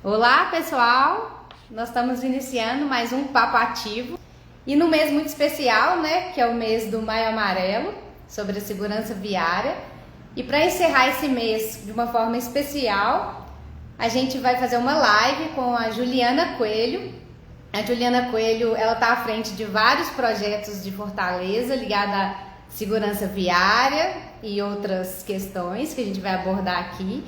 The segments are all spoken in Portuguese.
Olá, pessoal! Nós estamos iniciando mais um Papo Ativo e no mês muito especial, né, que é o mês do Maio Amarelo, sobre a segurança viária. E para encerrar esse mês de uma forma especial, a gente vai fazer uma live com a Juliana Coelho. A Juliana Coelho, ela está à frente de vários projetos de Fortaleza ligados à segurança viária e outras questões que a gente vai abordar aqui.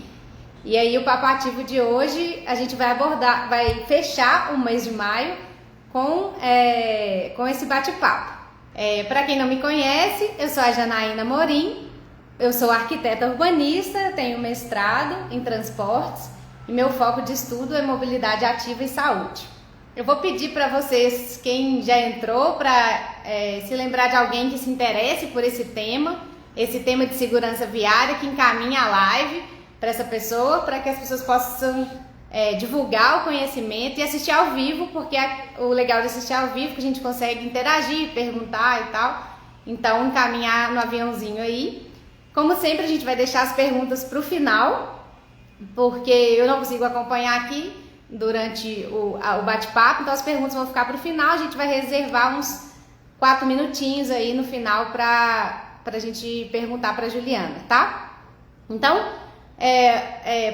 E aí o Papo Ativo de hoje a gente vai fechar o mês de maio com esse bate-papo. Para quem não me conhece, eu sou a Janaína Morim, eu sou arquiteta urbanista, tenho mestrado em transportes e meu foco de estudo é mobilidade ativa e saúde. Eu vou pedir para vocês, quem já entrou, para se lembrar de alguém que se interesse por esse tema de segurança viária, que encaminha a live para essa pessoa, para que as pessoas possam divulgar o conhecimento e assistir ao vivo, porque o legal de assistir ao vivo é que a gente consegue interagir, perguntar e tal. Então, encaminhar no aviãozinho aí. Como sempre, a gente vai deixar as perguntas para o final, porque eu não consigo acompanhar aqui durante o bate-papo, então as perguntas vão ficar para o final. A gente vai reservar uns 4 minutinhos aí no final para a gente perguntar para a Juliana, tá? Então,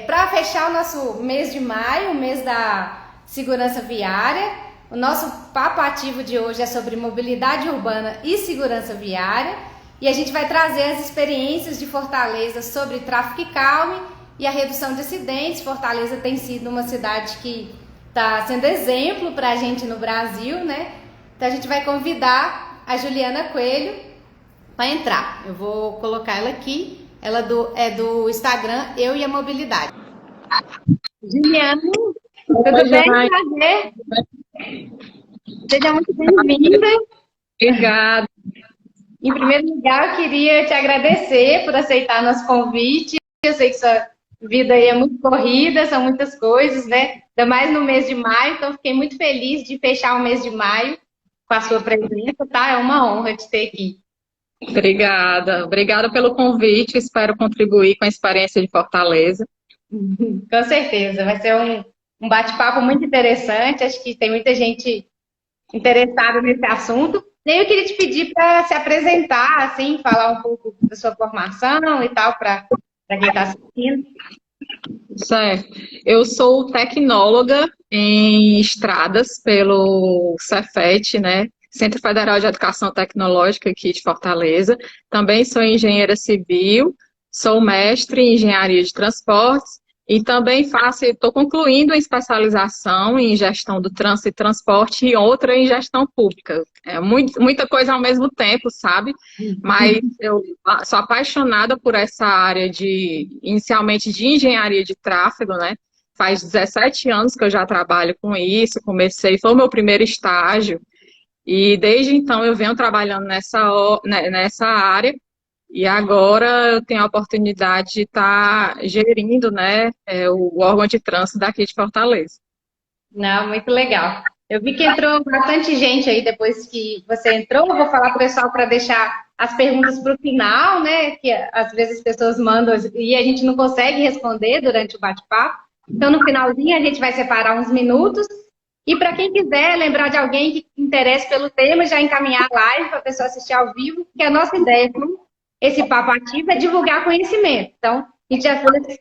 para fechar o nosso mês de maio, o mês da segurança viária, o nosso papo ativo de hoje é sobre mobilidade urbana e segurança viária, e a gente vai trazer as experiências de Fortaleza sobre tráfego e calme e a redução de acidentes. Fortaleza tem sido uma cidade que está sendo exemplo para a gente no Brasil, né? Então a gente vai convidar a Juliana Coelho para entrar. Eu vou colocar ela aqui. Ela é do Instagram Eu e a Mobilidade. Juliana, tudo bem? Prazer. Seja muito bem-vinda. Obrigada. Em primeiro lugar, eu queria te agradecer por aceitar nosso convite. Eu sei que sua vida aí é muito corrida, são muitas coisas, né? Ainda mais no mês de maio, então fiquei muito feliz de fechar o mês de maio com a sua presença, tá? É uma honra te ter aqui. Obrigada pelo convite, espero contribuir com a experiência de Fortaleza. Com certeza, vai ser um bate-papo muito interessante, acho que tem muita gente interessada nesse assunto. E aí eu queria te pedir para se apresentar, assim, falar um pouco da sua formação e tal, para quem está assistindo. Certo. Eu sou tecnóloga em estradas pelo Cefet, né? Centro Federal de Educação Tecnológica aqui de Fortaleza. Também sou engenheira civil, sou mestre em engenharia de transportes e também estou concluindo a especialização em gestão do trânsito e transporte e outra em gestão pública. É muita coisa ao mesmo tempo, sabe? Mas eu sou apaixonada por essa área inicialmente de engenharia de tráfego, né? Faz 17 anos que eu já trabalho com isso, foi o meu primeiro estágio. E desde então eu venho trabalhando nessa área e agora eu tenho a oportunidade de estar gerindo, né, o órgão de trânsito daqui de Fortaleza. Não, muito legal. Eu vi que entrou bastante gente aí depois que você entrou. Eu vou falar para o pessoal para deixar as perguntas para o final, né? Que às vezes as pessoas mandam e a gente não consegue responder durante o bate-papo. Então, no finalzinho, a gente vai separar uns minutos. E para quem quiser lembrar de alguém que interesse pelo tema, já encaminhar a live para a pessoa assistir ao vivo, porque a nossa ideia com esse papo ativo é divulgar conhecimento. Então, a gente já fez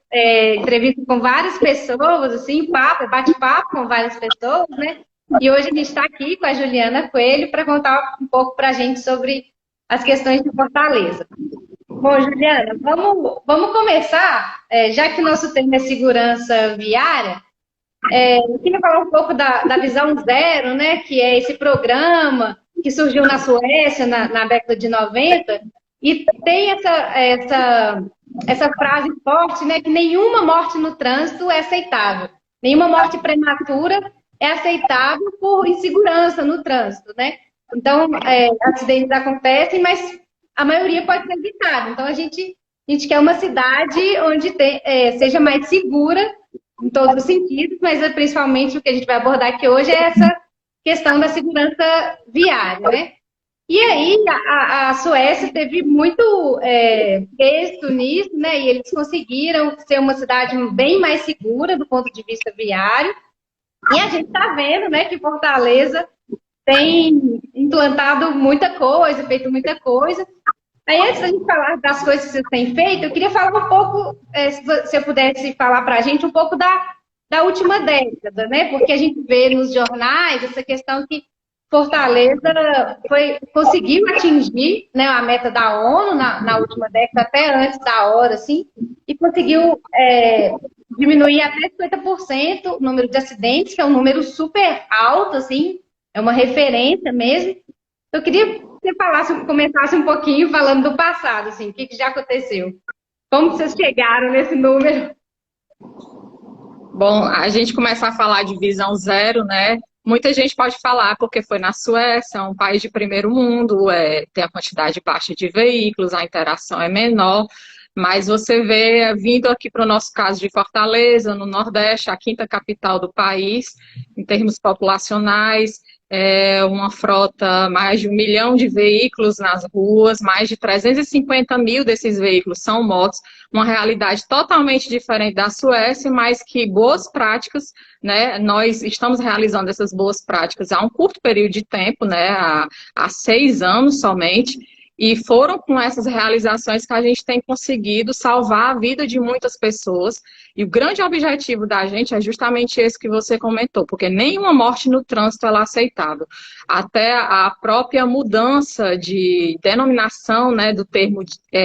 entrevista com várias pessoas, assim, bate-papo com várias pessoas, né? E hoje a gente está aqui com a Juliana Coelho para contar um pouco para a gente sobre as questões de Fortaleza. Bom, Juliana, vamos começar, já que o nosso tema é segurança viária. Eu queria falar um pouco da Visão Zero, né, que é esse programa que surgiu na Suécia na década de 90, e tem essa frase forte, né, que nenhuma morte no trânsito é aceitável. Nenhuma morte prematura é aceitável por insegurança no trânsito, né? Então, acidentes acontecem, mas a maioria pode ser evitada. Então, a gente quer uma cidade onde seja mais segura em todos os sentidos, mas principalmente o que a gente vai abordar aqui hoje é essa questão da segurança viária, né? E aí a Suécia teve muito êxito nisso, né? E eles conseguiram ser uma cidade bem mais segura do ponto de vista viário. E a gente está vendo, né, que Fortaleza tem implantado muita coisa, feito muita coisa. Aí, antes da gente falar das coisas que vocês têm feito, eu queria falar um pouco, se você pudesse falar para a gente um pouco da última década, né? Porque a gente vê nos jornais essa questão que Fortaleza conseguiu atingir, né, a meta da ONU na última década, até antes da hora, assim, e conseguiu diminuir até 50% o número de acidentes, que é um número super alto, assim, é uma referência mesmo. Eu queria que você começasse um pouquinho falando do passado, assim, o que já aconteceu? Como vocês chegaram nesse número? Bom, a gente começa a falar de visão zero, né? Muita gente pode falar porque foi na Suécia, um país de primeiro mundo, tem a quantidade baixa de veículos, a interação é menor, mas você vê, vindo aqui para o nosso caso de Fortaleza, no Nordeste, a quinta capital do país, em termos populacionais, uma frota, mais de 1 milhão de veículos nas ruas, mais de 350 mil desses veículos são motos, uma realidade totalmente diferente da Suécia, mas que boas práticas, né, nós estamos realizando essas boas práticas há um curto período de tempo, né, há 6 anos somente, e foram com essas realizações que a gente tem conseguido salvar a vida de muitas pessoas. E o grande objetivo da gente é justamente esse que você comentou, porque nenhuma morte no trânsito ela é aceitável. Até a própria mudança de denominação, né, do termo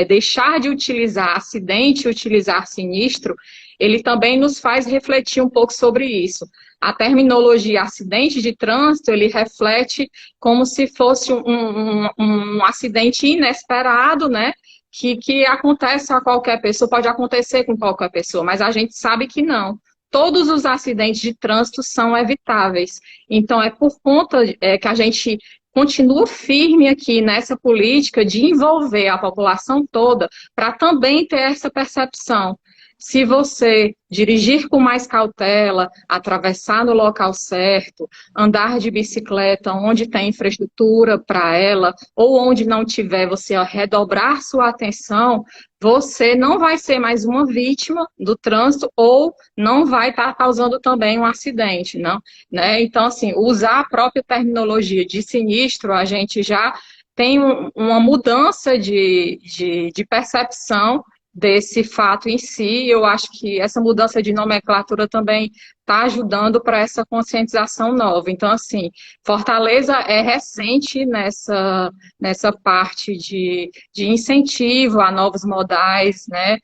deixar de utilizar acidente e utilizar sinistro, ele também nos faz refletir um pouco sobre isso. A terminologia acidente de trânsito, ele reflete como se fosse um acidente inesperado, né? Que acontece a qualquer pessoa, pode acontecer com qualquer pessoa, mas a gente sabe que não. Todos os acidentes de trânsito são evitáveis. Então, é por conta que a gente continua firme aqui nessa política de envolver a população toda para também ter essa percepção. Se você dirigir com mais cautela, atravessar no local certo, andar de bicicleta onde tem infraestrutura para ela, ou onde não tiver, você redobrar sua atenção, você não vai ser mais uma vítima do trânsito ou não vai estar causando também um acidente, não, né? Então, assim, usar a própria terminologia de sinistro, a gente já tem uma mudança de percepção desse fato em si. Eu acho que essa mudança de nomenclatura também está ajudando para essa conscientização nova. Então, assim, Fortaleza é recente nessa parte de incentivo a novos modais, né,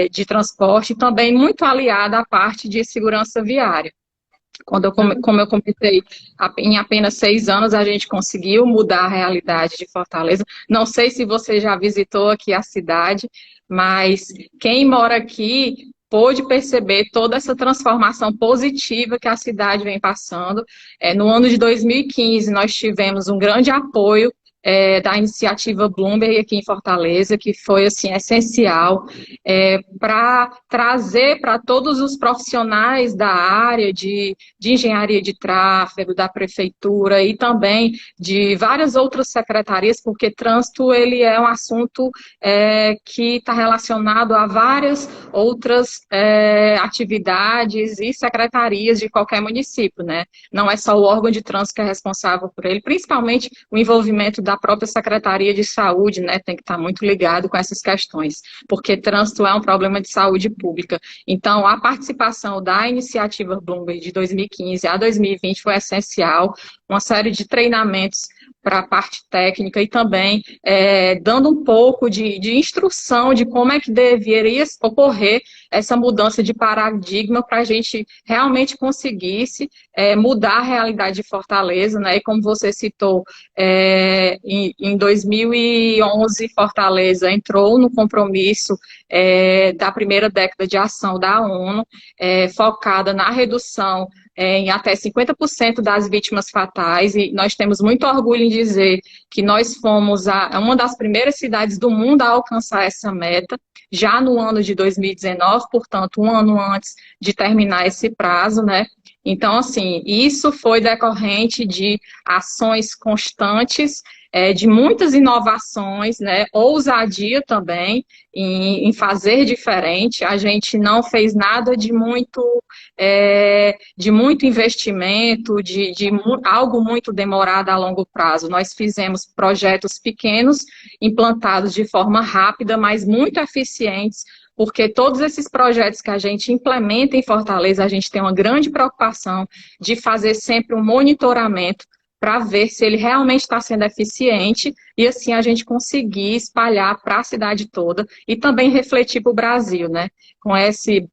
de transporte, e também muito aliada à parte de segurança viária. Como eu comentei, em apenas 6 anos a gente conseguiu mudar a realidade de Fortaleza. Não sei se você já visitou aqui a cidade, mas quem mora aqui pôde perceber toda essa transformação positiva que a cidade vem passando. No ano de 2015, nós tivemos um grande apoio da iniciativa Bloomberg aqui em Fortaleza, que foi assim essencial para trazer para todos os profissionais da área de engenharia de tráfego, da prefeitura e também de várias outras secretarias, porque trânsito ele é um assunto que está relacionado a várias outras atividades e secretarias de qualquer município, né? Não é só o órgão de trânsito que é responsável por ele, principalmente o envolvimento da própria Secretaria de Saúde, né? Tem que estar muito ligado com essas questões, porque trânsito é um problema de saúde pública. Então, a participação da iniciativa Bloomberg de 2015 a 2020 foi essencial, uma série de treinamentos para a parte técnica e também dando um pouco de instrução de como é que deveria ocorrer essa mudança de paradigma para a gente realmente conseguisse mudar a realidade de Fortaleza, né? E como você citou, em 2011, Fortaleza entrou no compromisso da primeira década de ação da ONU, focada na redução em até 50% das vítimas fatais, e nós temos muito orgulho em dizer que nós fomos uma das primeiras cidades do mundo a alcançar essa meta, já no ano de 2019, portanto, um ano antes de terminar esse prazo, né? Então, assim, isso foi decorrente de ações constantes de muitas inovações, né, ousadia também em fazer diferente. A gente não fez nada de muito investimento, algo muito demorado a longo prazo. Nós fizemos projetos pequenos, implantados de forma rápida, mas muito eficientes, porque todos esses projetos que a gente implementa em Fortaleza, a gente tem uma grande preocupação de fazer sempre um monitoramento para ver se ele realmente está sendo eficiente e assim a gente conseguir espalhar para a cidade toda e também refletir para o Brasil, né? Com esse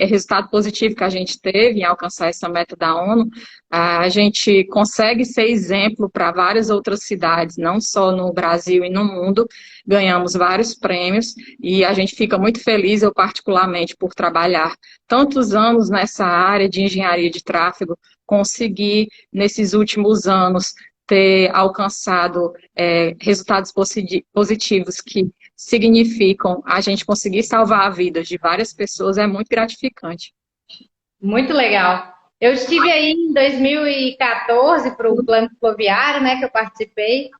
resultado positivo que a gente teve em alcançar essa meta da ONU, a gente consegue ser exemplo para várias outras cidades, não só no Brasil e no mundo. Ganhamos vários prêmios e a gente fica muito feliz, eu particularmente, por trabalhar tantos anos nessa área de engenharia de tráfego, conseguir, nesses últimos anos, ter alcançado resultados positivos que significam a gente conseguir salvar a vida de várias pessoas, é muito gratificante. Muito legal. Eu estive aí em 2014 para o Plano Cicloviário, né, que eu participei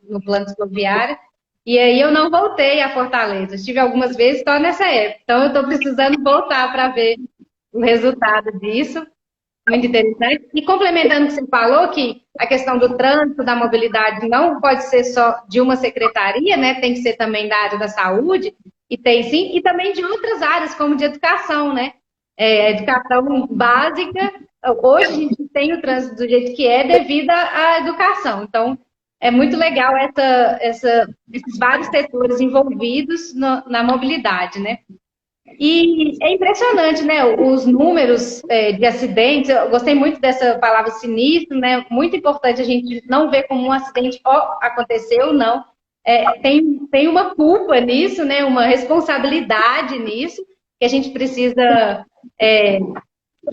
no Plano Cicloviário, e aí eu não voltei a Fortaleza. Estive algumas vezes só nessa época, então eu estou precisando voltar para ver o resultado disso. Muito interessante. E complementando o que você falou, que a questão do trânsito, da mobilidade, não pode ser só de uma secretaria, né? Tem que ser também da área da saúde, e tem sim, e também de outras áreas, como de educação, né? Educação básica. Hoje a gente tem o trânsito do jeito que é devido à educação. Então, é muito legal esses vários setores envolvidos na mobilidade, né? E é impressionante, né? Os números de acidentes. Eu gostei muito dessa palavra sinistro, né? Muito importante a gente não ver como um acidente aconteceu, não. Tem uma culpa nisso, né? Uma responsabilidade nisso, que a gente precisa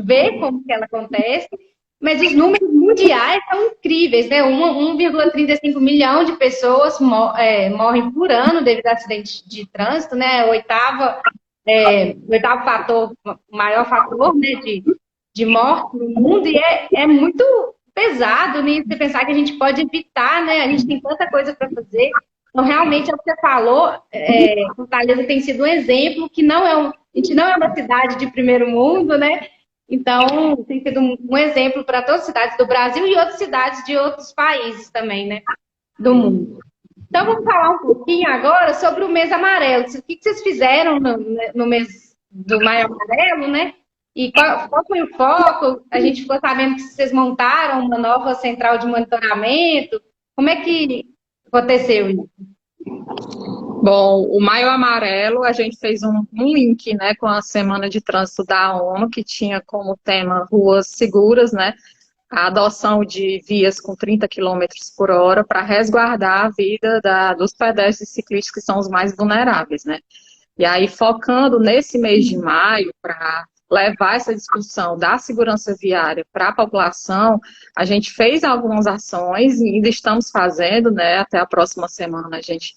ver como que ela acontece. Mas os números mundiais são incríveis, né? 1,35 milhão de pessoas morrem por ano devido a acidentes de trânsito, né? O oitavo fator, o maior fator, né, de morte no mundo, e é muito pesado, né, você pensar que a gente pode evitar, né, a gente tem tanta coisa para fazer. Então, realmente, é o que você falou, Fortaleza tem sido um exemplo, que a gente não é uma cidade de primeiro mundo, né, então tem sido um exemplo para todas as cidades do Brasil e outras cidades de outros países também, né, do mundo. Então, vamos falar um pouquinho agora sobre o mês amarelo. O que vocês fizeram no mês do Maio Amarelo, né? E qual foi o foco? A gente ficou sabendo que vocês montaram uma nova central de monitoramento. Como é que aconteceu isso? Bom, o Maio Amarelo, a gente fez um link, né, com a Semana de Trânsito da ONU, que tinha como tema ruas seguras, né? A adoção de vias com 30 km por hora para resguardar a vida dos pedestres e ciclistas que são os mais vulneráveis, né? E aí, focando nesse mês de maio, para levar essa discussão da segurança viária para a população, a gente fez algumas ações e ainda estamos fazendo, né? Até a próxima semana a gente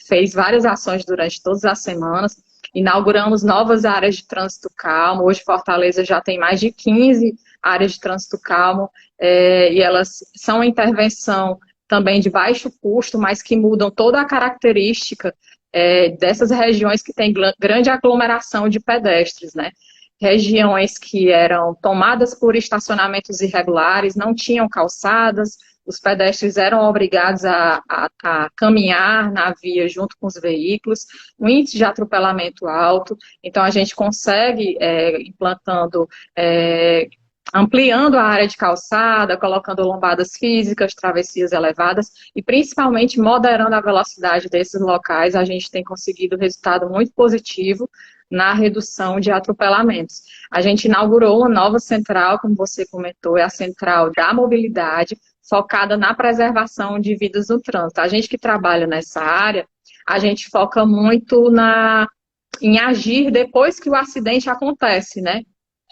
fez várias ações durante todas as semanas. Inauguramos novas áreas de trânsito calmo. Hoje, Fortaleza já tem mais de 15 áreas de trânsito calmo, e elas são intervenção também de baixo custo, mas que mudam toda a característica dessas regiões que têm grande aglomeração de pedestres, né? Regiões que eram tomadas por estacionamentos irregulares, não tinham calçadas, os pedestres eram obrigados a caminhar na via junto com os veículos, um índice de atropelamento alto. Então, a gente consegue, ampliando a área de calçada, colocando lombadas físicas, travessias elevadas e, principalmente, moderando a velocidade desses locais, a gente tem conseguido resultado muito positivo na redução de atropelamentos. A gente inaugurou uma nova central, como você comentou, é a Central da Mobilidade, focada na preservação de vidas no trânsito. A gente que trabalha nessa área, a gente foca muito em agir depois que o acidente acontece, né?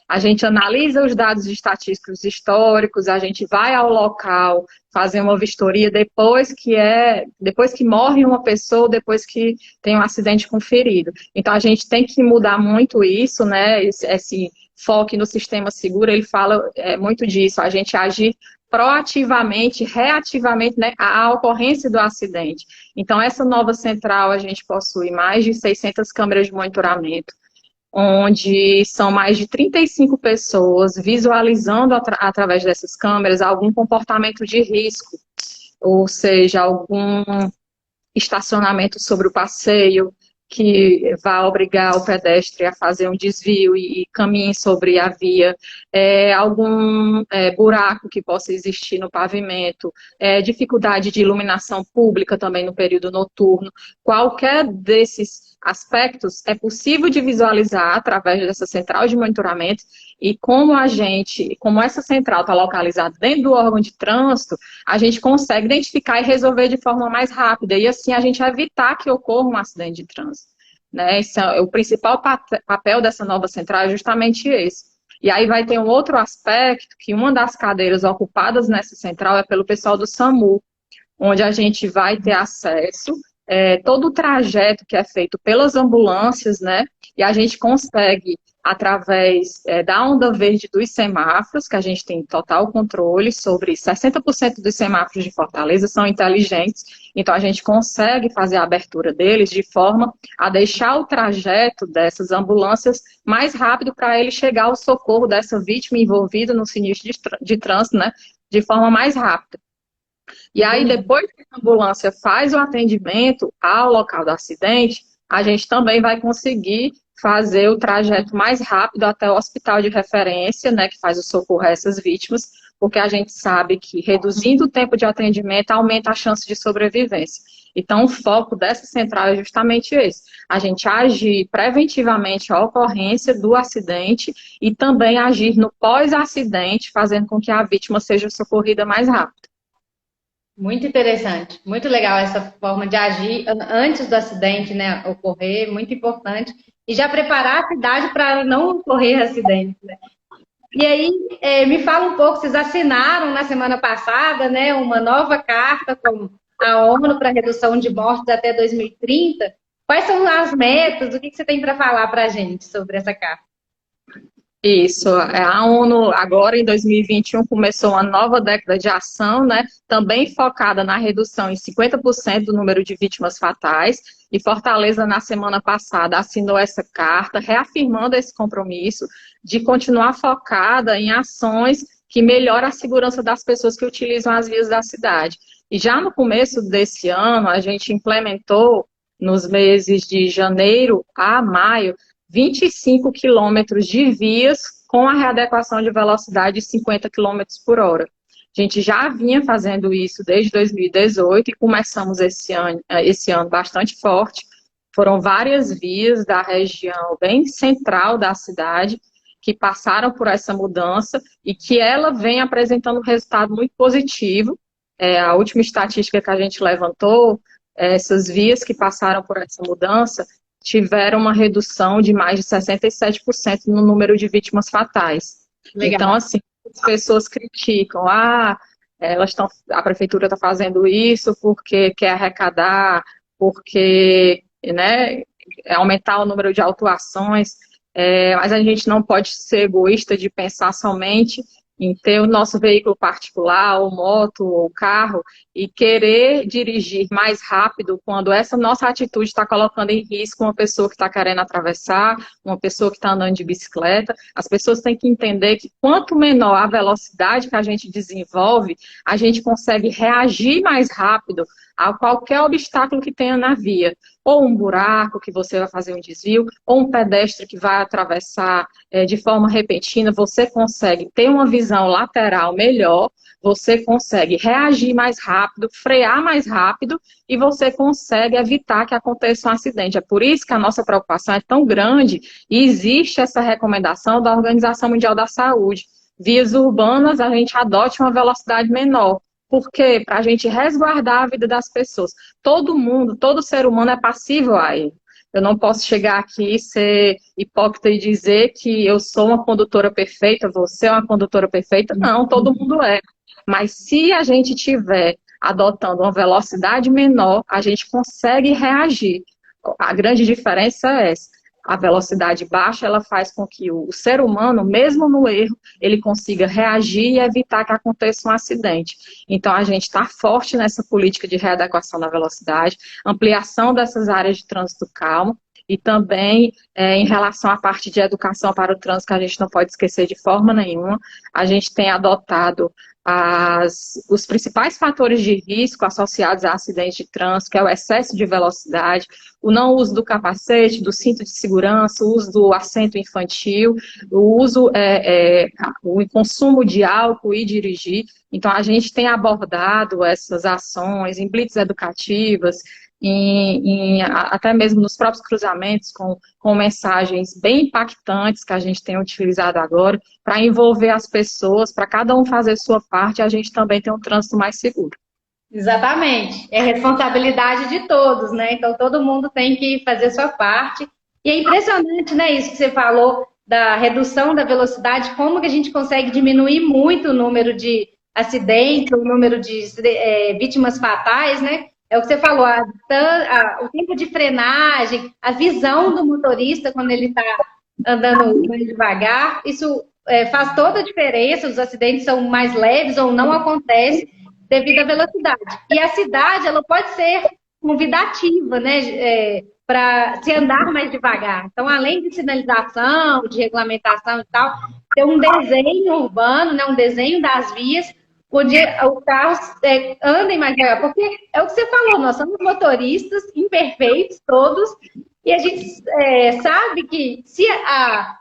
A gente analisa os dados estatísticos históricos, a gente vai ao local fazer uma vistoria depois que morre uma pessoa, depois que tem um acidente com ferido. Então, a gente tem que mudar muito isso, né? Esse foco no sistema seguro, ele fala muito disso, a gente agir proativamente, reativamente, né, a ocorrência do acidente. Então, essa nova central, a gente possui mais de 600 câmeras de monitoramento, onde são mais de 35 pessoas visualizando através dessas câmeras algum comportamento de risco, ou seja, algum estacionamento sobre o passeio, que vai obrigar o pedestre a fazer um desvio e caminhe sobre a via, algum buraco que possa existir no pavimento, dificuldade de iluminação pública também no período noturno. Qualquer desses aspectos é possível de visualizar através dessa central de monitoramento, e como essa central está localizada dentro do órgão de trânsito, a gente consegue identificar e resolver de forma mais rápida, e assim a gente evitar que ocorra um acidente de trânsito. Né? O principal papel dessa nova central é justamente esse. E aí vai ter um outro aspecto, que uma das cadeiras ocupadas nessa central é pelo pessoal do SAMU, onde a gente vai ter acesso todo o trajeto que é feito pelas ambulâncias, né? E a gente consegue, através da onda verde dos semáforos, que a gente tem total controle sobre 60% dos semáforos de Fortaleza são inteligentes, então a gente consegue fazer a abertura deles de forma a deixar o trajeto dessas ambulâncias mais rápido para ele chegar ao socorro dessa vítima envolvida no sinistro de trânsito, né? De forma mais rápida. E aí, depois que a ambulância faz o atendimento ao local do acidente, a gente também vai conseguir fazer o trajeto mais rápido até o hospital de referência, né, que faz o socorro a essas vítimas, porque a gente sabe que reduzindo o tempo de atendimento aumenta a chance de sobrevivência. Então, o foco dessa central é justamente esse, a gente agir preventivamente a ocorrência do acidente e também agir no pós-acidente, fazendo com que a vítima seja socorrida mais rápido. Muito interessante, muito legal essa forma de agir antes do acidente, né, ocorrer, muito importante. E já preparar a cidade para não ocorrer acidente, né? E aí, me fala um pouco, vocês assinaram na semana passada, né, uma nova carta com a ONU para redução de mortes até 2030. Quais são as metas? O que você tem para falar para a gente sobre essa carta? Isso, a ONU agora em 2021 começou uma nova década de ação, né, também focada na redução em 50% do número de vítimas fatais, e Fortaleza na semana passada assinou essa carta, reafirmando esse compromisso de continuar focada em ações que melhoram a segurança das pessoas que utilizam as vias da cidade. E já no começo desse ano, a gente implementou, nos meses de janeiro a maio, 25 quilômetros de vias com a readequação de velocidade de 50 quilômetros por hora. A gente já vinha fazendo isso desde 2018 e começamos esse ano bastante forte. Foram várias vias da região bem central da cidade que passaram por essa mudança e que ela vem apresentando um resultado muito positivo. A última estatística que a gente levantou, essas vias que passaram por essa mudança tiveram uma redução de mais de 67% no número de vítimas fatais. Legal. Então, assim, as pessoas criticam, a prefeitura está fazendo isso porque quer arrecadar, porque, né, aumentar o número de autuações, mas a gente não pode ser egoísta de pensar somente em ter o nosso veículo particular, ou moto, ou carro, e querer dirigir mais rápido quando essa nossa atitude está colocando em risco uma pessoa que está querendo atravessar, uma pessoa que está andando de bicicleta. As pessoas têm que entender que quanto menor a velocidade que a gente desenvolve, a gente consegue reagir mais rápido a qualquer obstáculo que tenha na via. Ou um buraco que você vai fazer um desvio, ou um pedestre que vai atravessar de forma repentina, você consegue ter uma visão lateral melhor, você consegue reagir mais rápido, frear mais rápido e você consegue evitar que aconteça um acidente. É por isso que a nossa preocupação é tão grande e existe essa recomendação da Organização Mundial da Saúde. Vias urbanas, a gente adote uma velocidade menor. Por quê? Para a gente resguardar a vida das pessoas. Todo mundo, todo ser humano é passível a ele. Eu não posso chegar aqui e ser hipócrita e dizer que eu sou uma condutora perfeita, você é uma condutora perfeita. Não, todo mundo é. Mas se a gente tiver adotando uma velocidade menor, a gente consegue reagir. A grande diferença é essa. a velocidade baixa, ela faz com que o ser humano, mesmo no erro, ele consiga reagir e evitar que aconteça um acidente. Então, a gente está forte nessa política de readequação da velocidade, ampliação dessas áreas de trânsito calmo, e também em relação à parte de educação para o trânsito, que a gente não pode esquecer de forma nenhuma, a gente tem adotado os principais fatores de risco associados a acidentes de trânsito, que é o excesso de velocidade, o não uso do capacete, do cinto de segurança, o uso do assento infantil, o consumo de álcool e dirigir. Então, a gente tem abordado essas ações em blitz educativas, até mesmo nos próprios cruzamentos, com mensagens bem impactantes que a gente tem utilizado agora, para envolver as pessoas, para cada um fazer sua parte, a gente também tem um trânsito mais seguro. Exatamente. É responsabilidade de todos, né? Então, todo mundo tem que fazer sua parte. E é impressionante, né, isso que você falou, da redução da velocidade, como que a gente consegue diminuir muito o número de acidentes, o número de vítimas fatais, né? É o que você falou, o tempo de frenagem, a visão do motorista quando ele está andando mais devagar, isso faz toda a diferença, os acidentes são mais leves ou não acontecem devido à velocidade. E a cidade, ela pode ser convidativa, né, para se andar mais devagar. Então, além de sinalização, de regulamentação e tal, ter um desenho urbano, né, um desenho das vias, onde os carros andem mais devagar. Porque é o que você falou, nós somos motoristas imperfeitos todos, e a gente sabe que,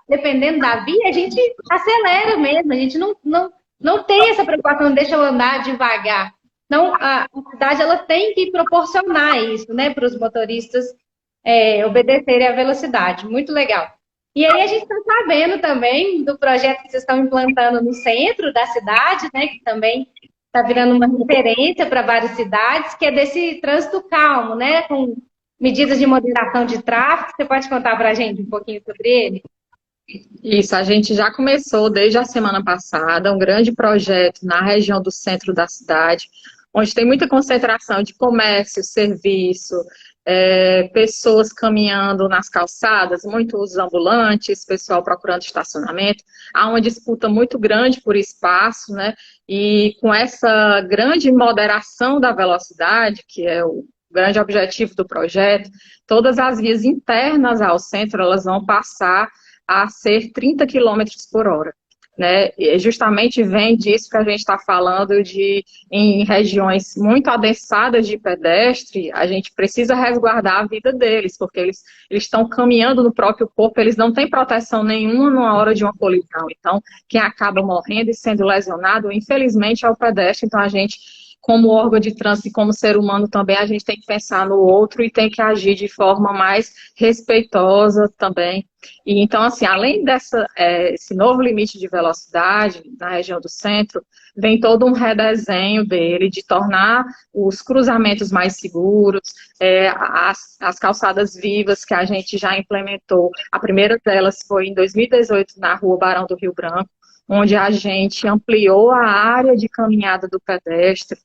dependendo da via, a gente acelera mesmo, a gente não tem essa preocupação, deixa eu andar devagar. Então, a cidade ela tem que proporcionar isso, né, para os motoristas obedecerem à velocidade. Muito legal. E aí a gente está sabendo também do projeto que vocês estão implantando no centro da cidade, né, que também está virando uma referência para várias cidades, que é desse trânsito calmo, né, com medidas de moderação de tráfego. Você pode contar para a gente um pouquinho sobre ele? Isso, a gente já começou desde a semana passada um grande projeto na região do centro da cidade, onde tem muita concentração de comércio, serviço, pessoas caminhando nas calçadas, muitos ambulantes, pessoal procurando estacionamento. Há uma disputa muito grande por espaço, né? E com essa grande moderação da velocidade, que é o grande objetivo do projeto, todas as vias internas ao centro, elas vão passar a ser 30 km por hora. Né? E justamente vem disso que a gente está falando em regiões muito adensadas de pedestre, a gente precisa resguardar a vida deles, porque eles estão caminhando no próprio corpo, eles não têm proteção nenhuma na hora de uma colisão. Então, quem acaba morrendo e sendo lesionado, infelizmente, é o pedestre. Então, a gente, como órgão de trânsito e como ser humano também, a gente tem que pensar no outro e tem que agir de forma mais respeitosa também. E então, assim, além esse novo limite de velocidade na região do centro, vem todo um redesenho dele de tornar os cruzamentos mais seguros, as calçadas vivas que a gente já implementou. A primeira delas foi em 2018 na Rua Barão do Rio Branco, onde a gente ampliou a área de caminhada do pedestre,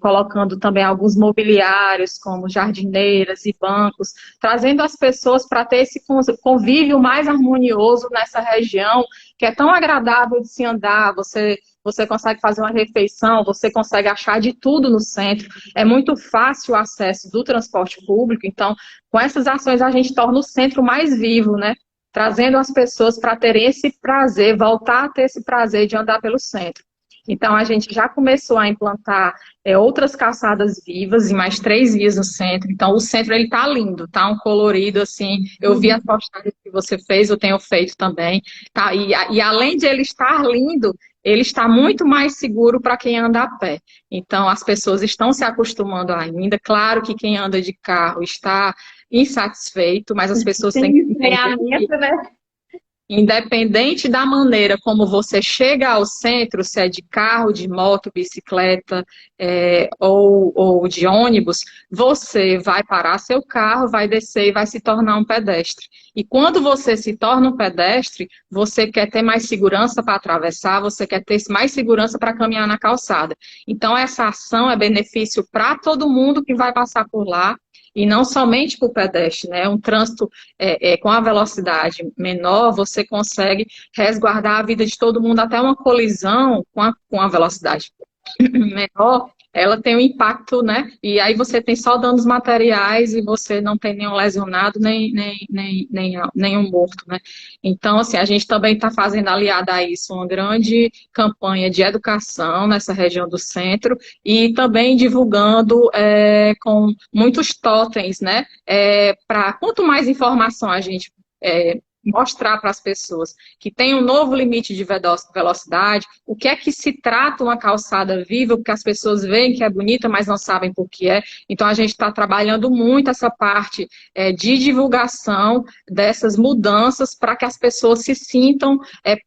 colocando também alguns mobiliários, como jardineiras e bancos, trazendo as pessoas para ter esse convívio mais harmonioso nessa região, que é tão agradável de se andar. Você consegue fazer uma refeição, você consegue achar de tudo no centro, é muito fácil o acesso do transporte público. Então, com essas ações a gente torna o centro mais vivo, né? Trazendo as pessoas para terem esse prazer, voltar a ter esse prazer de andar pelo centro. Então, a gente já começou a implantar outras calçadas vivas e mais 3 vias no centro. Então, o centro ele tá lindo, tá um colorido assim. Eu vi as postagens que você fez, eu tenho feito também. Tá? E além de ele estar lindo, ele está muito mais seguro para quem anda a pé. Então, as pessoas estão se acostumando ainda. Claro que quem anda de carro está insatisfeito, mas as pessoas têm que entender, né? Independente da maneira como você chega ao centro, se é de carro, de moto, bicicleta ou de ônibus, você vai parar seu carro, vai descer e vai se tornar um pedestre. E quando você se torna um pedestre, você quer ter mais segurança para atravessar, você quer ter mais segurança para caminhar na calçada. Então, essa ação é benefício para todo mundo que vai passar por lá, E não somente para o pedestre, né? Um trânsito com a velocidade menor, você consegue resguardar a vida de todo mundo, até uma colisão com a velocidade menor, ela tem um impacto, né? E aí você tem só danos materiais e você não tem nenhum lesionado, nenhum morto, né? Então, assim, a gente também está fazendo, aliada a isso, uma grande campanha de educação nessa região do centro e também divulgando com muitos totens, né? Para quanto mais informação a gente mostrar para as pessoas que tem um novo limite de velocidade, o que é que se trata uma calçada viva, porque as pessoas veem que é bonita, mas não sabem por que é. Então, a gente está trabalhando muito essa parte de divulgação dessas mudanças para que as pessoas se sintam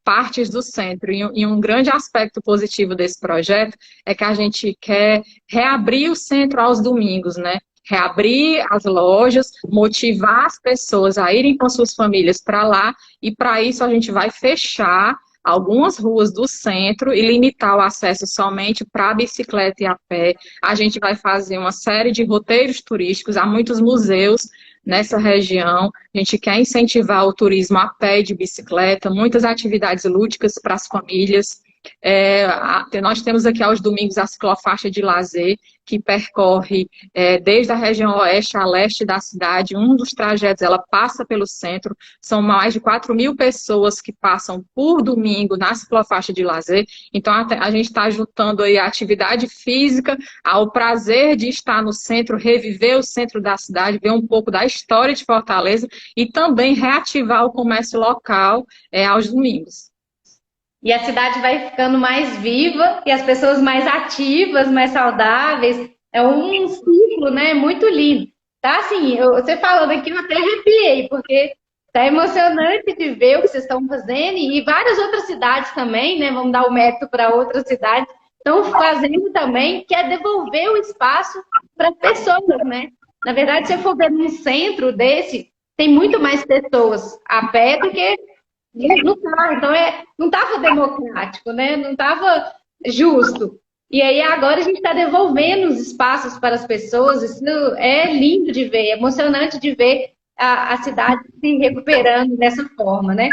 partes do centro. E um grande aspecto positivo desse projeto é que a gente quer reabrir o centro aos domingos, né? Reabrir as lojas, motivar as pessoas a irem com suas famílias para lá, e para isso a gente vai fechar algumas ruas do centro e limitar o acesso somente para bicicleta e a pé. A gente vai fazer uma série de roteiros turísticos, há muitos museus nessa região, a gente quer incentivar o turismo a pé e de bicicleta, muitas atividades lúdicas para as famílias. Nós temos aqui aos domingos a ciclofaixa de lazer, que percorre desde a região oeste a leste da cidade. Um dos trajetos, ela passa pelo centro, são mais de 4.000 pessoas que passam por domingo na ciclofaixa de lazer. Então a gente está juntando aí a atividade física ao prazer de estar no centro, reviver o centro da cidade, ver um pouco da história de Fortaleza e também reativar o comércio local aos domingos. E a cidade vai ficando mais viva e as pessoas mais ativas, mais saudáveis. É um ciclo, né? Muito lindo. Tá assim, você falando aqui, eu até arrepiei, porque tá emocionante de ver o que vocês estão fazendo e várias outras cidades também, né? Vamos dar o mérito para outras cidades, estão fazendo também, que é devolver o espaço para as pessoas, né? Na verdade, se você for ver num centro desse, tem muito mais pessoas a pé do que no carro. Então, não estava democrático, né? Não estava justo. E aí, agora a gente está devolvendo os espaços para as pessoas. Isso é lindo de ver, é emocionante de ver a cidade se recuperando dessa forma, né?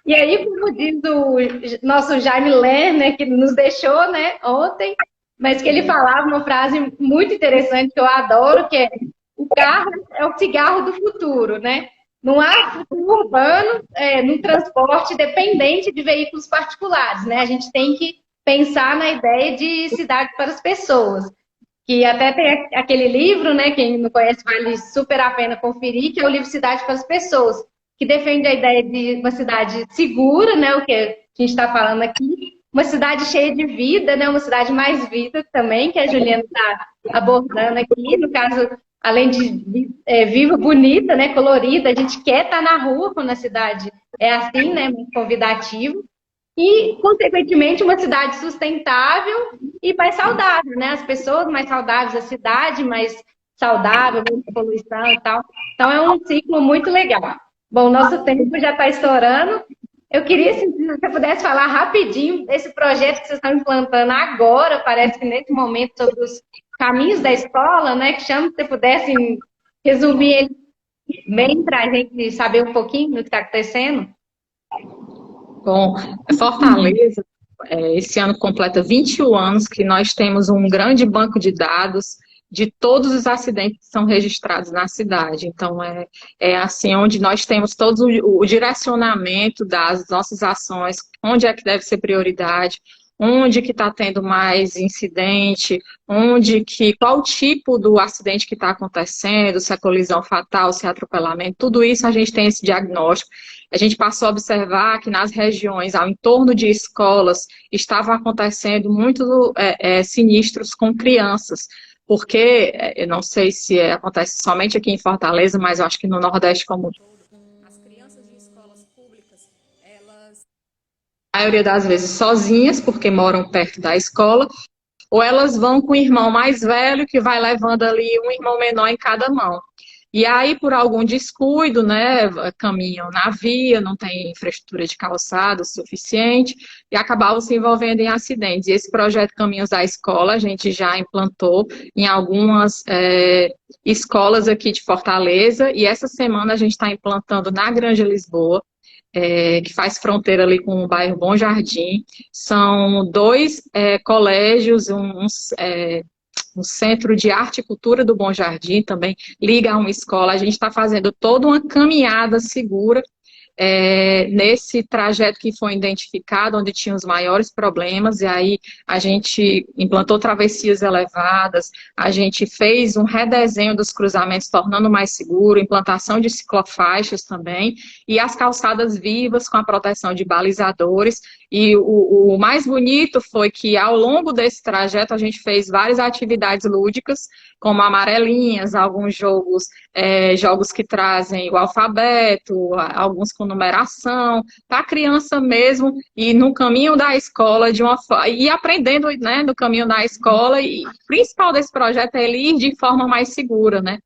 E aí, como diz o nosso Jaime Lerner, que nos deixou, né, ontem, mas que ele falava uma frase muito interessante que eu adoro, que é: o carro é o cigarro do futuro, né? Não há futuro urbano no transporte dependente de veículos particulares, né? A gente tem que pensar na ideia de cidade para as pessoas. Que até tem aquele livro, né? Quem não conhece vale super a pena conferir, que é o livro Cidade para as Pessoas, que defende a ideia de uma cidade segura, né? O que a gente está falando aqui, uma cidade cheia de vida, né? Uma cidade mais viva também, que a Juliana está abordando aqui, no caso, além de viva, bonita, né, colorida, a gente quer estar na rua quando a cidade é assim, né, muito convidativo. E, consequentemente, uma cidade sustentável e mais saudável, né? As pessoas mais saudáveis, a cidade mais saudável, menos poluição e tal. Então, é um ciclo muito legal. Bom, nosso tempo já está estourando. Eu queria, se você pudesse falar rapidinho desse projeto que vocês estão implantando agora, parece que nesse momento, sobre os caminhos da escola, né? Que chama, se você pudesse resumir ele bem para a gente saber um pouquinho do que está acontecendo. Bom, Fortaleza, esse ano completa 21 anos que nós temos um grande banco de dados de todos os acidentes que são registrados na cidade. Então, é assim, onde nós temos todo o direcionamento das nossas ações, onde é que deve ser prioridade, onde que está tendo mais incidente, qual tipo do acidente que está acontecendo, se é colisão fatal, se é atropelamento, tudo isso a gente tem esse diagnóstico. A gente passou a observar que nas regiões ao entorno de escolas estavam acontecendo muitos sinistros com crianças, porque, eu não sei se acontece somente aqui em Fortaleza, mas eu acho que no Nordeste como as crianças de escolas públicas, elas, a maioria das vezes sozinhas, porque moram perto da escola, ou elas vão com o irmão mais velho, que vai levando ali um irmão menor em cada mão. E aí, por algum descuido, né, caminham na via, não tem infraestrutura de calçada suficiente, e acabavam se envolvendo em acidentes. E esse projeto Caminhos da Escola, a gente já implantou em algumas escolas aqui de Fortaleza, e essa semana a gente está implantando na Grande Lisboa, que faz fronteira ali com o bairro Bom Jardim. São dois colégios, um centro de arte e cultura do Bom Jardim, também liga a uma escola. A gente está fazendo toda uma caminhada segura nesse trajeto que foi identificado, onde tinha os maiores problemas, e aí a gente implantou travessias elevadas, a gente fez um redesenho dos cruzamentos, tornando mais seguro, implantação de ciclofaixas também, e as calçadas vivas com a proteção de balizadores, e o mais bonito foi que ao longo desse trajeto a gente fez várias atividades lúdicas, como amarelinhas, alguns jogos que trazem o alfabeto, alguns com numeração, para a criança mesmo, e no caminho da escola, e aprendendo, né, no caminho da escola, e o principal desse projeto é ele ir de forma mais segura, né?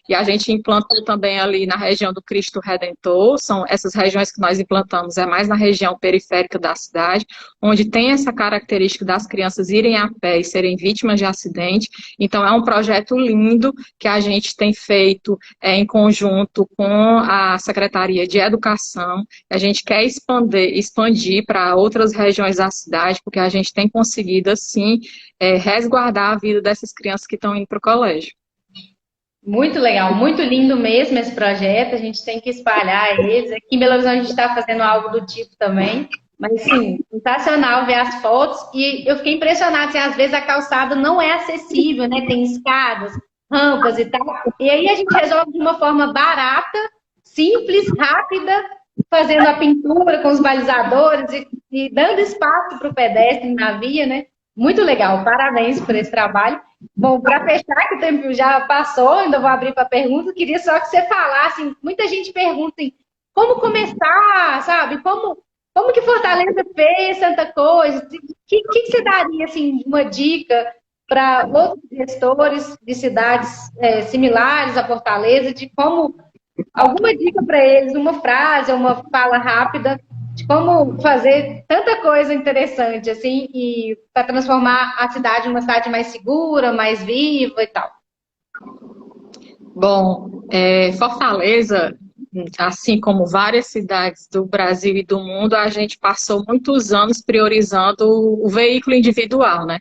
E a gente implantou também ali na região do Cristo Redentor, são essas regiões que nós implantamos, é mais na região periférica da cidade, onde tem essa característica das crianças irem a pé e serem vítimas de acidente. Então é um projeto lindo que a gente tem feito em conjunto com a Secretaria de Educação. A gente quer expandir para outras regiões da cidade, porque a gente tem conseguido, assim, resguardar a vida dessas crianças que estão indo para o colégio. Muito legal, muito lindo mesmo esse projeto, a gente tem que espalhar eles. Aqui em Belo Horizonte a gente está fazendo algo do tipo também, mas sim, sensacional ver as fotos, e eu fiquei impressionada, assim, às vezes a calçada não é acessível, né, tem escadas, rampas e tal, e aí a gente resolve de uma forma barata, simples, rápida, fazendo a pintura com os balizadores e dando espaço para o pedestre na via, né? Muito legal, parabéns por esse trabalho. Bom, para fechar, que o tempo já passou, ainda vou abrir para perguntas, queria só que você falasse, muita gente pergunta assim, como começar, sabe? Como que Fortaleza fez tanta coisa? O que você daria, assim, uma dica para outros gestores de cidades similares a Fortaleza, de como, alguma dica para eles, uma frase, uma fala rápida, de como fazer tanta coisa interessante, assim, e para transformar a cidade numa cidade mais segura, mais viva e tal. Bom, Fortaleza, assim como várias cidades do Brasil e do mundo, a gente passou muitos anos priorizando o veículo individual, né?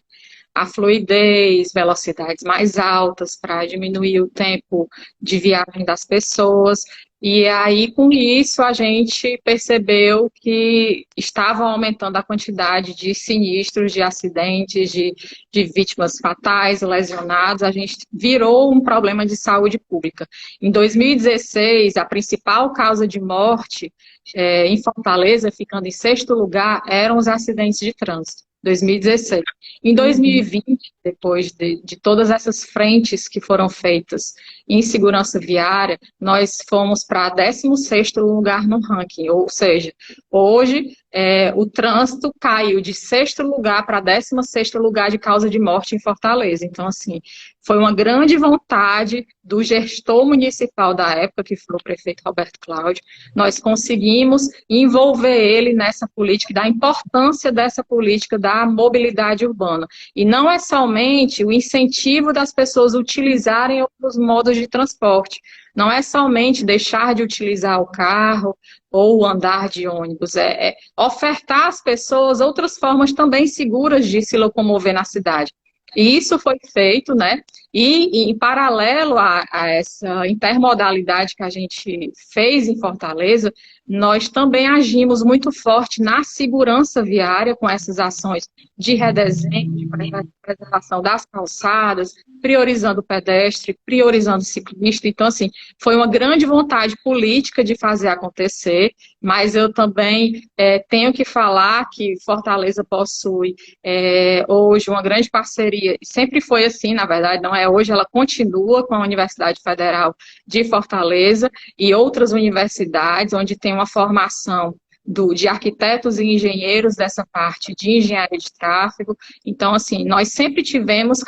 A fluidez, velocidades mais altas para diminuir o tempo de viagem das pessoas. E aí, com isso, a gente percebeu que estava aumentando a quantidade de sinistros, de acidentes, de vítimas fatais, lesionados. A gente virou um problema de saúde pública. Em 2016, a principal causa de morte em Fortaleza, ficando em sexto lugar, eram os acidentes de trânsito. 2016. Em 2020, depois de todas essas frentes que foram feitas em segurança viária, nós fomos para 16º lugar no ranking, ou seja, hoje o trânsito caiu de sexto lugar para 16º lugar de causa de morte em Fortaleza. Então, assim, foi uma grande vontade do gestor municipal da época, que foi o prefeito Roberto Cláudio. Nós conseguimos envolver ele nessa política, da importância dessa política da mobilidade urbana. E não é somente o incentivo das pessoas utilizarem outros modos de transporte. Não é somente deixar de utilizar o carro ou andar de ônibus, é ofertar às pessoas outras formas também seguras de se locomover na cidade. E isso foi feito, né? E em paralelo a essa intermodalidade que a gente fez em Fortaleza, nós também agimos muito forte na segurança viária com essas ações de redesenho, de preservação das calçadas, priorizando o pedestre, priorizando o ciclista. Então, assim, foi uma grande vontade política de fazer acontecer, mas eu também tenho que falar que Fortaleza possui hoje uma grande parceria, sempre foi assim, na verdade, não é hoje, ela continua com a Universidade Federal de Fortaleza e outras universidades, onde tem uma formação de arquitetos e engenheiros dessa parte de engenharia de tráfego. Então, assim, nós sempre tivemos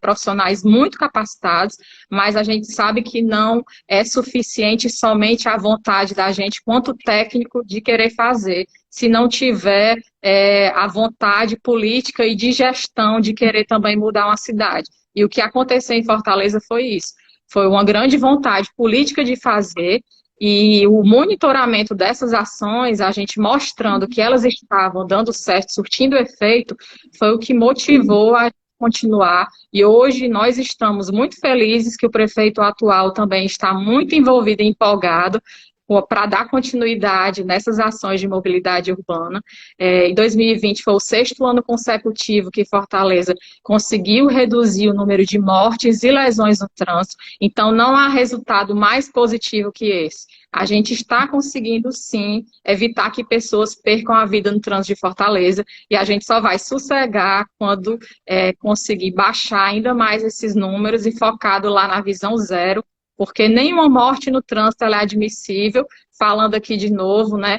profissionais muito capacitados, mas a gente sabe que não é suficiente somente a vontade da gente, quanto técnico, de querer fazer, se não tiver a vontade política e de gestão de querer também mudar uma cidade. E o que aconteceu em Fortaleza foi isso. Foi uma grande vontade política de fazer, e o monitoramento dessas ações, a gente mostrando que elas estavam dando certo, surtindo efeito, foi o que motivou a continuar. E hoje nós estamos muito felizes que o prefeito atual também está muito envolvido e empolgado para dar continuidade nessas ações de mobilidade urbana. Em 2020 foi o 6º ano consecutivo que Fortaleza conseguiu reduzir o número de mortes e lesões no trânsito, então não há resultado mais positivo que esse. A gente está conseguindo, sim, evitar que pessoas percam a vida no trânsito de Fortaleza, e a gente só vai sossegar quando conseguir baixar ainda mais esses números e focado lá na visão zero, porque nenhuma morte no trânsito é admissível. Falando aqui de novo, né,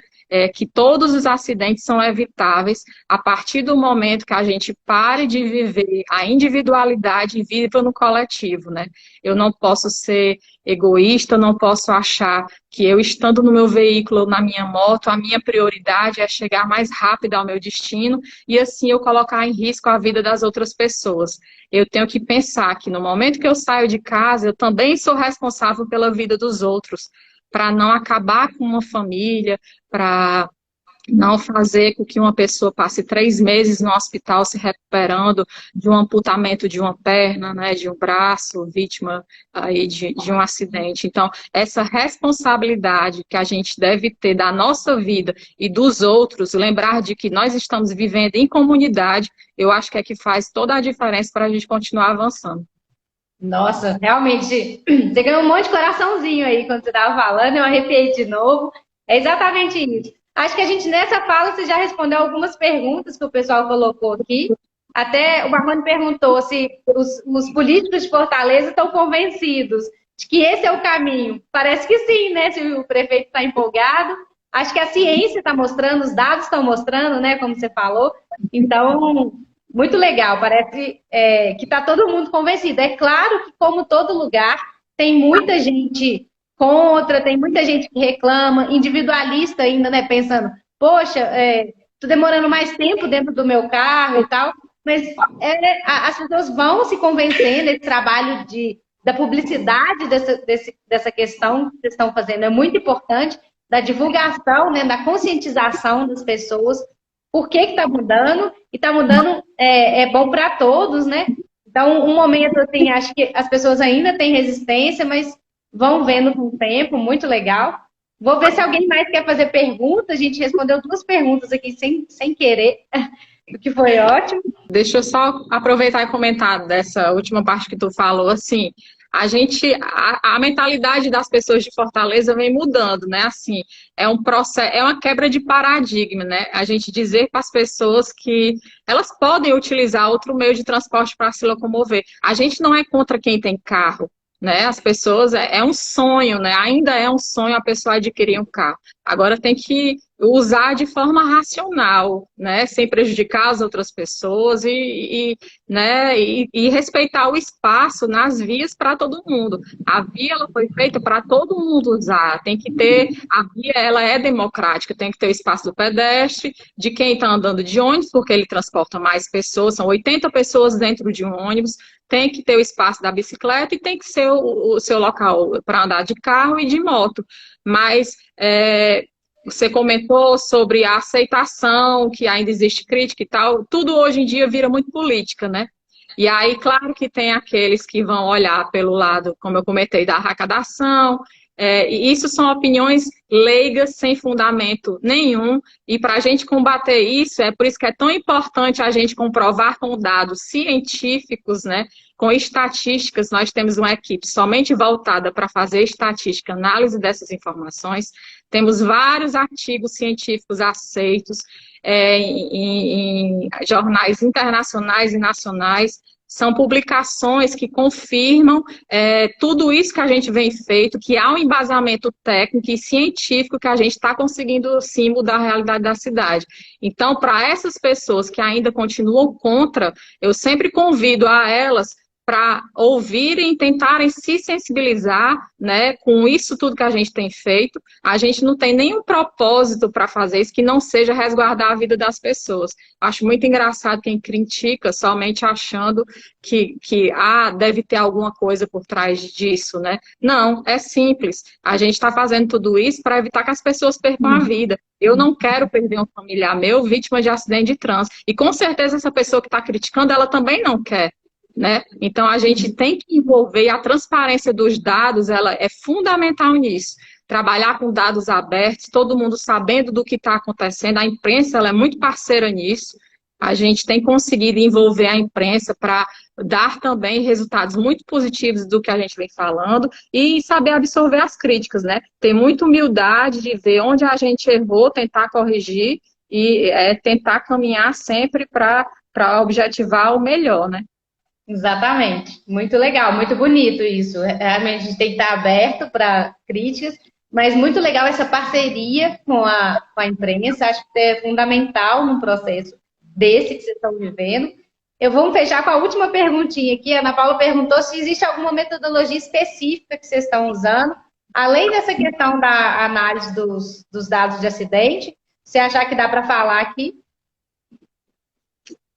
que todos os acidentes são evitáveis a partir do momento que a gente pare de viver a individualidade e viva no coletivo, né? Eu não posso ser egoísta, não posso achar que eu estando no meu veículo, na minha moto, a minha prioridade é chegar mais rápido ao meu destino e assim eu colocar em risco a vida das outras pessoas. Eu tenho que pensar que no momento que eu saio de casa, eu também sou responsável pela vida dos outros, para não acabar com uma família, para não fazer com que uma pessoa passe 3 meses no hospital se recuperando de um amputamento de uma perna, né, de um braço, vítima aí de um acidente. Então, essa responsabilidade que a gente deve ter da nossa vida e dos outros, lembrar de que nós estamos vivendo em comunidade, eu acho que é que faz toda a diferença para a gente continuar avançando. Nossa, realmente, você ganhou um monte de coraçãozinho aí quando você estava falando, eu arrepiei de novo. É exatamente isso. Acho que a gente, nessa fala, você já respondeu algumas perguntas que o pessoal colocou aqui. Até o Marrone perguntou se os políticos de Fortaleza estão convencidos de que esse é o caminho. Parece que sim, né? Se o prefeito está empolgado. Acho que a ciência está mostrando, os dados estão mostrando, né? Como você falou. Então, muito legal. Parece que está todo mundo convencido. É claro que, como todo lugar, tem muita gente contra, tem muita gente que reclama, individualista ainda, né? Pensando, poxa, tô demorando mais tempo dentro do meu carro e tal. Mas as pessoas vão se convencendo, esse trabalho da publicidade dessa questão que vocês estão fazendo é muito importante, da divulgação, né, da conscientização das pessoas, por que está mudando, e está mudando é bom para todos, né? Então, um momento assim, acho que as pessoas ainda têm resistência, mas vão vendo com o tempo, muito legal. Vou ver se alguém mais quer fazer perguntas. A gente respondeu 2 perguntas aqui sem querer, o que foi ótimo. Deixa eu só aproveitar e comentar dessa última parte que tu falou, assim, a mentalidade das pessoas de Fortaleza vem mudando, né, assim, é um processo, é uma quebra de paradigma, né, a gente dizer para as pessoas que elas podem utilizar outro meio de transporte para se locomover. A gente não é contra quem tem carro, né, as pessoas, é um sonho, né, ainda é um sonho a pessoa adquirir um carro. Agora tem que usar de forma racional, né, sem prejudicar as outras pessoas né, e respeitar o espaço nas vias para todo mundo. A via ela foi feita para todo mundo usar, tem que ter, a via ela é democrática, tem que ter o espaço do pedestre, de quem está andando de ônibus, porque ele transporta mais pessoas, são 80 pessoas dentro de um ônibus, tem que ter o espaço da bicicleta e tem que ser o seu local para andar de carro e de moto. Mas você comentou sobre a aceitação, que ainda existe crítica e tal, tudo hoje em dia vira muito política, né? E aí, claro que tem aqueles que vão olhar pelo lado, como eu comentei, da arrecadação, e isso são opiniões leigas, sem fundamento nenhum, e para a gente combater isso, é por isso que é tão importante a gente comprovar com dados científicos, né, com estatísticas. Nós temos uma equipe somente voltada para fazer estatística, análise dessas informações, temos vários artigos científicos aceitos em jornais internacionais e nacionais São publicações que confirmam tudo isso que a gente vem feito, que há um embasamento técnico e científico que a gente está conseguindo, sim, mudar a realidade da cidade. Então, para essas pessoas que ainda continuam contra, eu sempre convido a elas para ouvirem, tentarem se sensibilizar, né, com isso tudo que a gente tem feito. A gente não tem nenhum propósito para fazer isso que não seja resguardar a vida das pessoas. Acho muito engraçado quem critica somente achando que deve ter alguma coisa por trás disso, né? Não, é simples. A gente está fazendo tudo isso para evitar que as pessoas percam a vida. Eu não quero perder um familiar meu vítima de acidente de trânsito. E com certeza essa pessoa que está criticando, ela também não quer. Né? Então, a gente tem que envolver, e a transparência dos dados, ela é fundamental nisso. Trabalhar com dados abertos, todo mundo sabendo do que está acontecendo, a imprensa ela é muito parceira nisso, a gente tem conseguido envolver a imprensa para dar também resultados muito positivos do que a gente vem falando e saber absorver as críticas, né? Ter muita humildade de ver onde a gente errou, tentar corrigir e tentar caminhar sempre para objetivar o melhor, né? Exatamente. Muito legal, muito bonito isso. Realmente a gente tem que estar aberto para críticas, mas muito legal essa parceria com a imprensa. Acho que é fundamental num processo desse que vocês estão vivendo. Eu vou fechar com a última perguntinha aqui. A Ana Paula perguntou se existe alguma metodologia específica que vocês estão usando, além dessa questão da análise dos dados de acidente. Se achar que dá para falar aqui.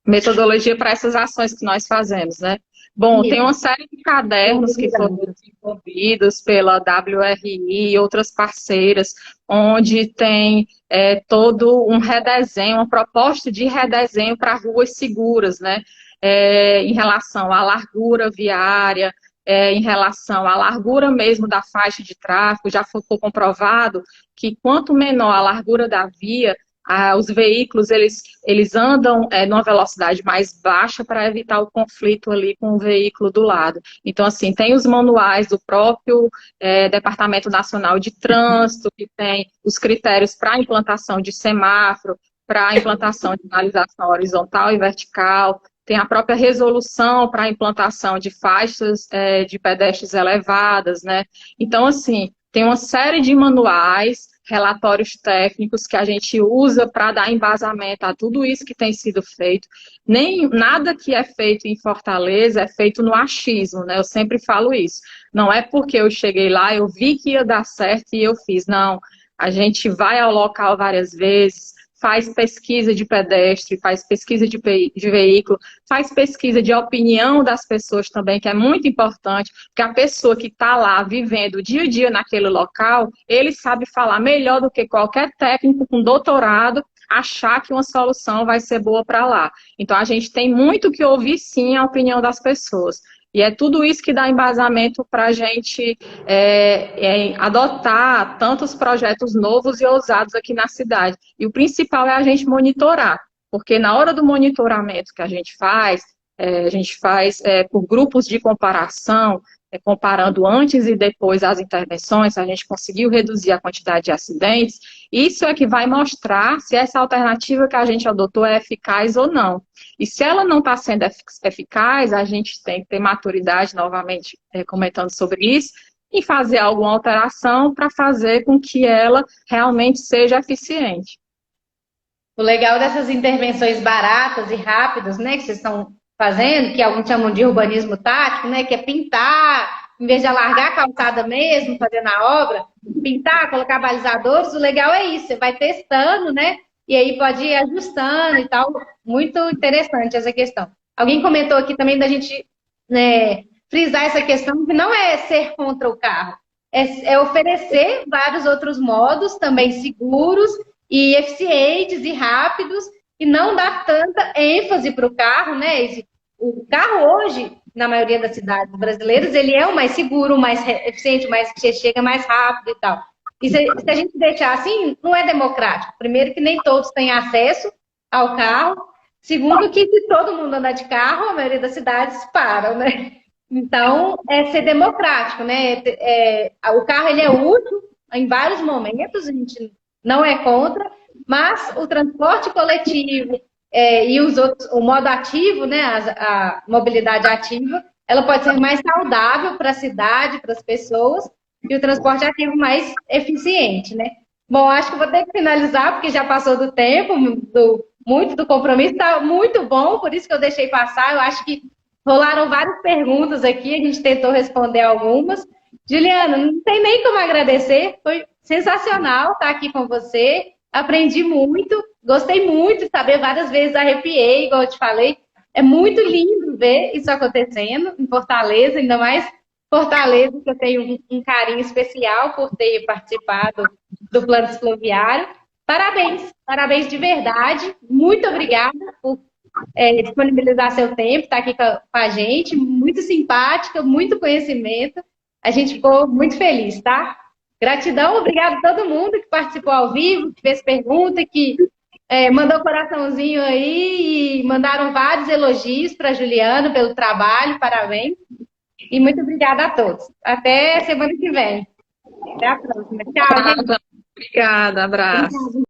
Metodologia para essas ações que nós fazemos, né? Bom, tem uma série de cadernos que foram desenvolvidos pela WRI e outras parceiras, onde tem todo um redesenho, uma proposta de redesenho para ruas seguras, né? Em relação à largura viária, em relação à largura mesmo da faixa de tráfego, já foi comprovado que quanto menor a largura da via, os veículos, eles andam numa velocidade mais baixa para evitar o conflito ali com o veículo do lado. Então, assim, tem os manuais do próprio Departamento Nacional de Trânsito, que tem os critérios para a implantação de semáforo, para a implantação de sinalização horizontal e vertical, tem a própria resolução para a implantação de faixas de pedestres elevadas, né? Então, assim, tem uma série de manuais, relatórios técnicos que a gente usa para dar embasamento a tudo isso que tem sido feito. Nada que é feito em Fortaleza é feito no achismo, né? Eu sempre falo isso. Não é porque eu cheguei lá, eu vi que ia dar certo e eu fiz. Não, a gente vai ao local várias vezes, faz pesquisa de pedestre, faz pesquisa de veículo, faz pesquisa de opinião das pessoas também, que é muito importante, porque a pessoa que está lá vivendo o dia a dia naquele local, ele sabe falar melhor do que qualquer técnico com doutorado, achar que uma solução vai ser boa para lá. Então, a gente tem muito que ouvir, sim, a opinião das pessoas. E é tudo isso que dá embasamento para a gente adotar tantos projetos novos e ousados aqui na cidade. E o principal é a gente monitorar, porque na hora do monitoramento que a gente faz por grupos de comparação, comparando antes e depois as intervenções, a gente conseguiu reduzir a quantidade de acidentes. Isso é que vai mostrar se essa alternativa que a gente adotou é eficaz ou não. E se ela não está sendo eficaz, a gente tem que ter maturidade, novamente comentando sobre isso, e fazer alguma alteração para fazer com que ela realmente seja eficiente. O legal dessas intervenções baratas e rápidas, né, que vocês estão fazendo, que alguns chamam de urbanismo tático, né, que é pintar, em vez de alargar a calçada mesmo, fazendo a obra, pintar, colocar balizadores, o legal é isso, você vai testando, né, e aí pode ir ajustando e tal. Muito interessante essa questão. Alguém comentou aqui também da gente, né, frisar essa questão que não é ser contra o carro, é oferecer vários outros modos também seguros e eficientes e rápidos, e não dar tanta ênfase para o carro, né? O carro hoje, na maioria das cidades brasileiras, ele é o mais seguro, o mais eficiente, o mais que chega mais rápido e tal. E se a gente deixar assim, não é democrático. Primeiro que nem todos têm acesso ao carro. Segundo que se todo mundo andar de carro, a maioria das cidades param, né? Então, é ser democrático, né? O carro, ele é útil em vários momentos, a gente não é contra, mas o transporte coletivo, e os outros, o modo ativo, né, a mobilidade ativa, ela pode ser mais saudável para a cidade, para as pessoas, e o transporte ativo mais eficiente, né? Bom, acho que vou ter que finalizar, porque já passou do tempo, muito do compromisso, está muito bom, por isso que eu deixei passar. Eu acho que rolaram várias perguntas aqui, a gente tentou responder algumas. Juliana, não tem nem como agradecer, foi sensacional estar aqui com você, aprendi muito, gostei muito de saber, várias vezes arrepiei, igual eu te falei. É muito lindo ver isso acontecendo em Fortaleza, ainda mais Fortaleza, que eu tenho um carinho especial por ter participado do Plano Cicloviário. Parabéns, parabéns de verdade. Muito obrigada por disponibilizar seu tempo, estar aqui com a gente. Muito simpática, muito conhecimento. A gente ficou muito feliz, tá? Gratidão, obrigado a todo mundo que participou ao vivo, que fez pergunta, que mandou coraçãozinho aí e mandaram vários elogios para a Juliana pelo trabalho, parabéns. E muito obrigada a todos. Até semana que vem. Até a próxima. Tchau, gente. Obrigada, abraço.